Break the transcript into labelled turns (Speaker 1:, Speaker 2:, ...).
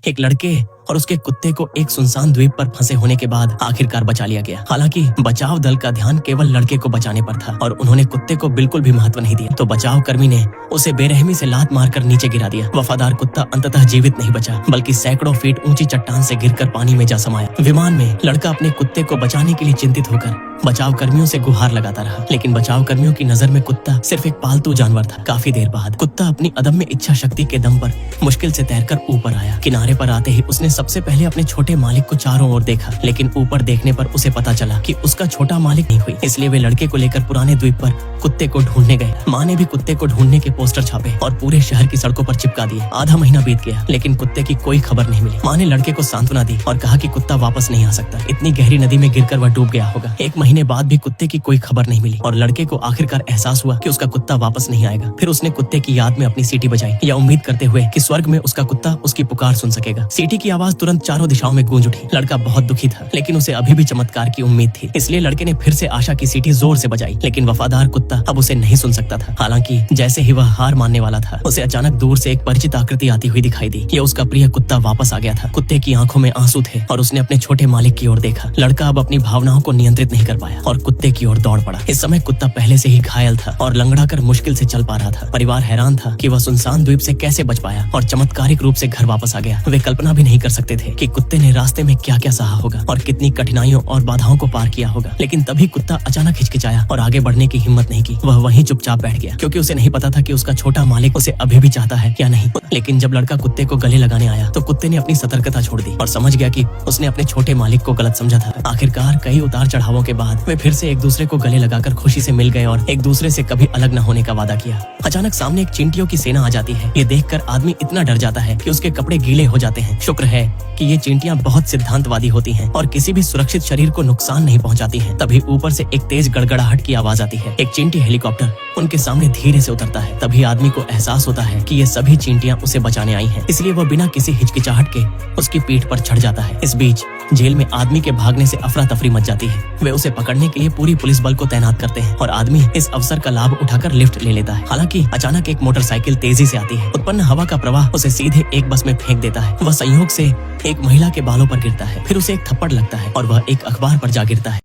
Speaker 1: एक लड़के और उसके कुत्ते को एक सुनसान द्वीप पर फंसे होने के बाद आखिरकार बचा लिया गया। हालांकि बचाव दल का ध्यान केवल लड़के को बचाने पर था और उन्होंने कुत्ते को बिल्कुल भी महत्व नहीं दिया, तो बचाव कर्मी ने उसे बेरहमी से लात मारकर नीचे गिरा दिया। वफादार कुत्ता अंततः जीवित नहीं बचा, बल्कि सैकड़ों फीट ऊंची चट्टान से गिरकर पानी में जा समाया। विमान में लड़का अपने कुत्ते को बचाने के लिए चिंतित होकर बचाव कर्मियों से गुहार लगाता रहा, लेकिन बचाव कर्मियों की नजर में कुत्ता सिर्फ एक पालतू जानवर था। काफी देर बाद कुत्ता अपनी अदम्य इच्छा शक्ति के दम पर मुश्किल से तैरकर ऊपर आया। किनारे पर आते ही उसने सबसे पहले अपने छोटे मालिक को चारों ओर देखा, लेकिन ऊपर देखने पर उसे पता चला कि उसका छोटा मालिक नहीं हुई। इसलिए वे लड़के को लेकर पुराने द्वीप पर कुत्ते को ढूंढने गए। माँ ने भी कुत्ते को ढूंढने के पोस्टर छापे और पूरे शहर की सड़कों पर चिपका दिए। आधा महीना बीत गया, लेकिन कुत्ते की कोई खबर नहीं मिली। माँ ने लड़के को सांत्वना दी और कहा कि कुत्ता वापस नहीं आ सकता, इतनी गहरी नदी में गिरकर वह डूब गया होगा। एक महीने बाद भी कुत्ते की कोई खबर नहीं मिली और लड़के को आखिरकार एहसास हुआ कि उसका कुत्ता वापस नहीं आएगा। फिर उसने कुत्ते की याद में अपनी सीटी बजाई, या उम्मीद करते हुए कि स्वर्ग में उसका कुत्ता उसकी पुकार सुन सकेगा। सीटी की आवाज तुरंत चारों दिशाओं में गूंज उठी। लड़का बहुत दुखी था, लेकिन उसे अभी भी चमत्कार की उम्मीद थी। इसलिए लड़के ने फिर से आशा की सीटी जोर से बजाई, लेकिन वफादार कुत्ता अब उसे नहीं सुन सकता था। हालांकि जैसे ही वह हार मानने वाला था, उसे अचानक दूर से एक परिचित आकृति आती हुई दिखाई दी। ये उसका प्रिय कुत्ता वापस आ गया था। कुत्ते की आंखों में आंसू थे और उसने अपने छोटे मालिक की ओर देखा। लड़का अब अपनी भावनाओं को नियंत्रित नहीं कर पाया और कुत्ते की ओर दौड़ पड़ा। इस समय कुत्ता पहले से ही घायल था और लंगड़ा कर मुश्किल से चल पा रहा था। परिवार हैरान था कि वह सुनसान द्वीप से कैसे बच पाया और चमत्कारिक रूप से घर वापस आ गया। वे कल्पना भी नहीं कर सकते थे कि कुत्ते ने रास्ते में क्या क्या सहा होगा और कितनी कठिनाइयों और बाधाओं को पार किया होगा। लेकिन तभी कुत्ता अचानक हिचकिचाया और आगे बढ़ने की हिम्मत नहीं की। वह वहीं चुपचाप बैठ गया, क्योंकि उसे नहीं पता था कि उसका छोटा मालिक उसे अभी भी चाहता है या नहीं। लेकिन जब लड़का कुत्ते को गले लगाने आया तो कुत्ते ने अपनी सतर्कता छोड़ दी और समझ गया कि उसने अपने छोटे मालिक को गलत समझा था। आखिरकार कई उतार चढ़ावों के बाद वे फिर से एक दूसरे को गले लगाकर खुशी से मिल गए और एक दूसरे से कभी अलग न होने का वादा किया। अचानक सामने एक चींटियों की सेना आ जाती है। ये देखकर आदमी इतना डर जाता है कि उसके कपड़े गीले हो जाते हैं। शुक्र है कि ये चींटियां बहुत सिद्धांतवादी होती हैं और किसी भी सुरक्षित शरीर को नुकसान नहीं पहुंचाती हैं। तभी ऊपर से एक तेज गड़गड़ाहट की आवाज आती है। एक चींटी हेलीकॉप्टर उनके सामने धीरे से उतरता है। तभी आदमी को एहसास होता है कि ये सभी चींटियां उसे बचाने आई हैं। इसलिए वह बिना किसी हिचकिचाहट के उसकी पीठ पर चढ़ जाता है। इस बीच जेल में आदमी के भागने से अफरा तफरी मच जाती है। वे उसे पकड़ने के लिए पूरी पुलिस बल को तैनात करते हैं और आदमी इस अवसर का लाभ उठाकर लिफ्ट ले लेता है। हालांकि अचानक एक मोटरसाइकिल तेजी से आती है। उत्पन्न हवा का प्रवाह उसे सीधे एक बस में फेंक देता है। वह संयोग से एक महिला के बालों पर गिरता है। फिर उसे एक थप्पड़ लगता है और वह एक अखबार पर जा गिरता है।